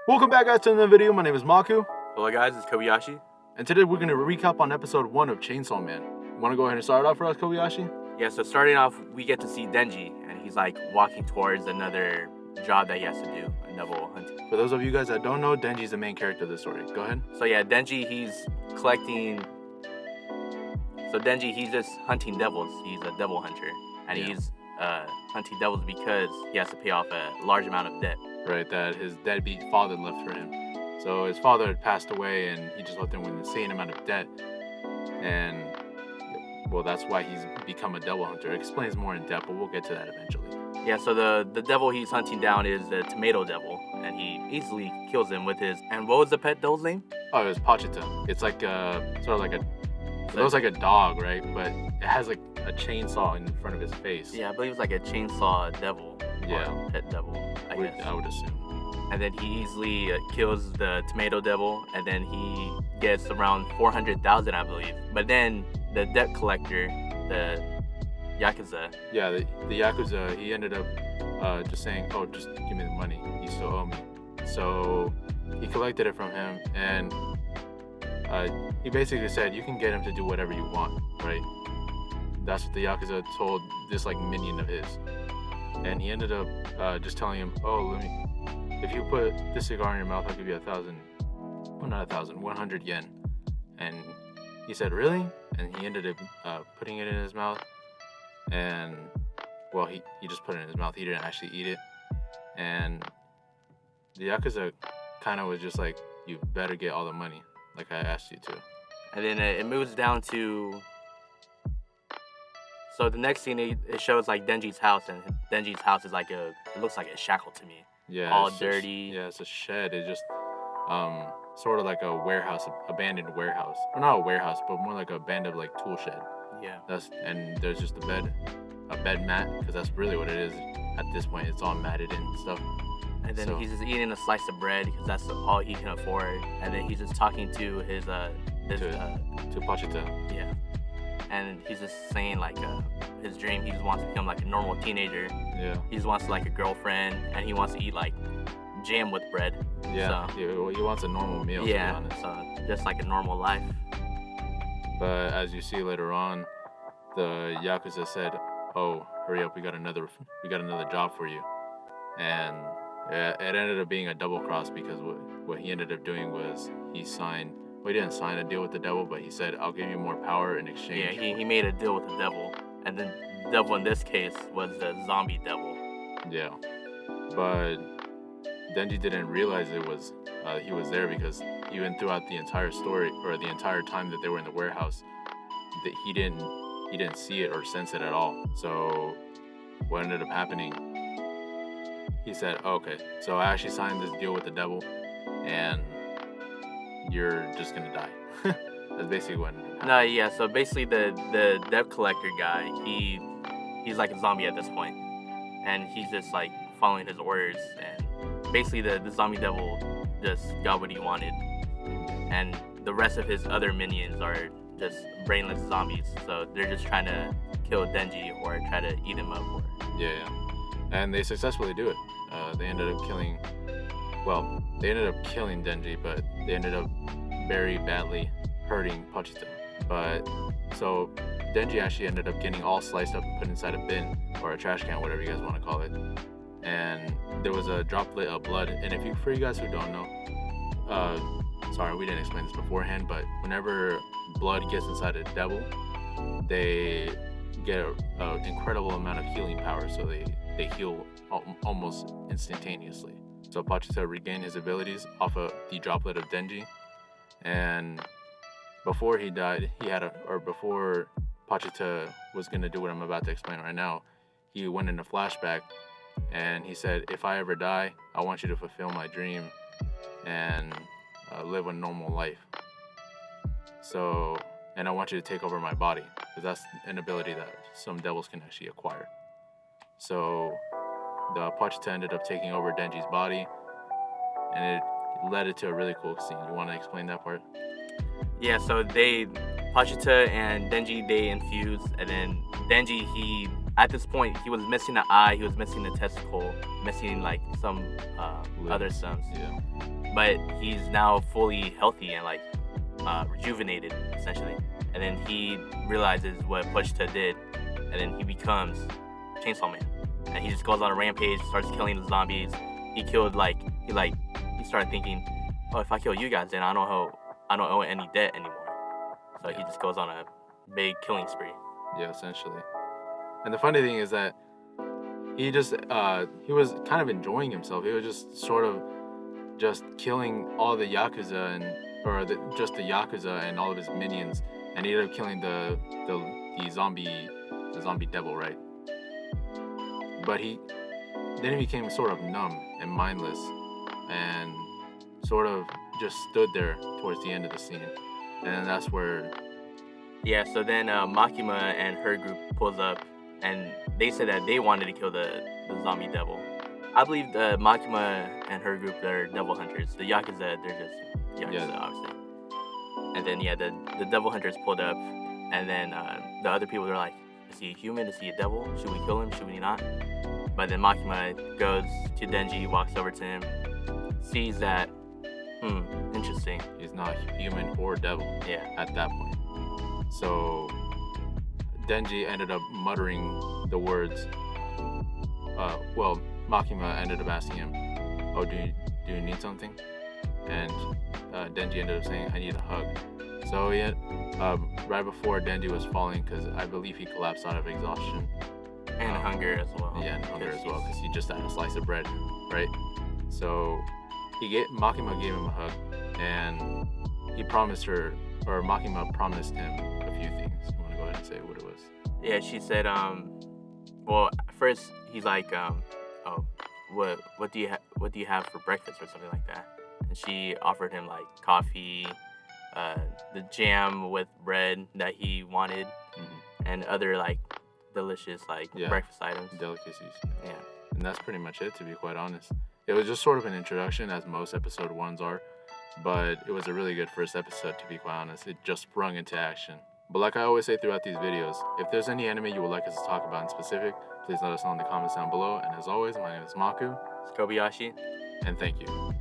Welcome back guys to another video. My name is Maku. Hello guys, it's Kobayashi. And today we're going to recap on episode 1 of Chainsaw Man. You want to go ahead and start it off for us, Kobayashi? Yeah, so starting off, we get to see Denji, and he's like walking towards another job that he has to do, a devil hunting. For those of you guys that don't know, Denji's the main character of the story. Go ahead. So yeah, Denji, he's collecting... So Denji, he's just hunting devils. He's a devil hunter. And he's hunting devils because he has to pay off a large amount of debt. Right, that his deadbeat father left for him. So his father had passed away and he just left him with an insane amount of debt. And, well, that's why he's become a devil hunter. It explains more in depth, but we'll get to that eventually. Yeah, so the devil he's hunting down is the tomato devil. And he easily kills him with his... And what was the pet devil's name? Oh, it was Pachita. It's like sort of like a... It looks like a dog, right? But it has like a chainsaw in front of his face. Yeah, I believe it's like a chainsaw devil. Yeah. Or pet devil, I guess. I would assume. And then he easily kills the tomato devil, and then he gets around 400,000, I believe. But then the debt collector, the Yakuza. Yeah, the Yakuza, he ended up just saying, oh, just give me the money. You still owe me. So he collected it from him, and he basically said, you can get him to do whatever you want, right? That's what the Yakuza told this like minion of his. And he ended up just telling him, oh, if you put this cigar in your mouth, I'll give you 100 yen. And he said, really? And he ended up putting it in his mouth. And, well, he just put it in his mouth. He didn't actually eat it. And the Yakuza kind of was just like, you better get all the money, like I asked you to. And then it moves down to... So the next scene, it shows like Denji's house, and Denji's house is like it looks like a shackle to me. Yeah. All dirty. It's a shed. It's just sort of like a warehouse, abandoned warehouse. Or not a warehouse, but more like a abandoned like tool shed. Yeah. And there's just a bed mat, because that's really what it is. At this point, it's all matted and stuff. And then he's just eating a slice of bread because that's all he can afford. And then he's just talking to his to Pachita. Yeah. And he's just saying like his dream, he just wants to become like a normal teenager. Yeah. He just wants like a girlfriend, and he wants to eat like jam with bread. Yeah. So, he wants a normal meal. Yeah. To be honest. So just like a normal life. But as you see later on, the Yakuza said, "Oh, hurry up! We got another job for you," and it ended up being a double cross because what he ended up doing was he didn't sign a deal with the devil, but he said, I'll give you more power in exchange. Yeah, he made a deal with the devil. And then the devil in this case was the zombie devil. Yeah. But Denji didn't realize he was there, because even throughout the entire story, or the entire time that they were in the warehouse, that he didn't see it or sense it at all. So what ended up happening, he said, oh, okay, so I actually signed this deal with the devil, and you're just gonna die. That's basically what happened. No, yeah, so basically the debt collector guy, he's like a zombie at this point. And he's just like following his orders, and basically the zombie devil just got what he wanted. And the rest of his other minions are just brainless zombies, so they're just trying to kill Denji or try to eat him up. Yeah. And they successfully do it. They ended up killing Denji, but they ended up very badly hurting Pachita. But so Denji actually ended up getting all sliced up and put inside a bin or a trash can, whatever you guys want to call it. And there was a droplet of blood. And for you guys who don't know, sorry, we didn't explain this beforehand, but whenever blood gets inside a devil, they get an incredible amount of healing power. So they heal almost instantaneously. So Pachita regained his abilities off of the droplet of Denji, and before he died, before Pachita was gonna do what I'm about to explain right now, he went into flashback, and he said, if I ever die, I want you to fulfill my dream and live a normal life. So, and I want you to take over my body, because that's an ability that some devils can actually acquire. So the Pachita ended up taking over Denji's body, and it led it to a really cool scene. You want to explain that part? Yeah, so Pachita and Denji, they infuse, and then Denji, at this point, he was missing an eye, he was missing a testicle, missing like some other stuff. Yeah. But he's now fully healthy and like rejuvenated essentially. And then he realizes what Puchta did, and then he becomes Chainsaw Man. And he just goes on a rampage, starts killing the zombies. He started thinking, oh, if I kill you guys, then I don't owe any debt anymore. So he just goes on a big killing spree. Yeah, essentially. And the funny thing is that he was kind of enjoying himself. He was just sort of just killing all the Yakuza just the Yakuza and all of his minions, and he ended up killing the zombie devil, right? But then he became sort of numb and mindless, and sort of just stood there towards the end of the scene, and that's where. Yeah. So then Makima and her group pulls up, and they said that they wanted to kill the zombie devil. I believe Makima and her group, they're devil hunters. The Yakuza, they're just Yakuza, obviously. And then the devil hunters pulled up, and then the other people are like, is he a human? Is he a devil? Should we kill him? Should we not? But then Makima goes to Denji, walks over to him, sees that, interesting. He's not human or devil. Yeah. At that point. So Denji ended up muttering the words. Makima ended up asking him, "Oh, do you need something?" And Denji ended up saying, "I need a hug." So right before Denji was falling, because I believe he collapsed out of exhaustion and hunger as well. Yeah, and hunger as well, because he just had a slice of bread, right? So Makima gave him a hug, and Makima promised him a few things. You want to go ahead and say what it was? Yeah, she said, well, first he's like, oh, what do you have for breakfast or something like that? And she offered him like coffee, the jam with bread that he wanted, and other like delicious breakfast items, delicacies. Yeah, and that's pretty much it, to be quite honest. It was just sort of an introduction, as most episode 1s are, but it was a really good first episode, to be quite honest. It just sprung into action. But like I always say throughout these videos, if there's any anime you would like us to talk about in specific, please let us know in the comments down below. And as always, my name is Maku. It's Kobayashi. And thank you.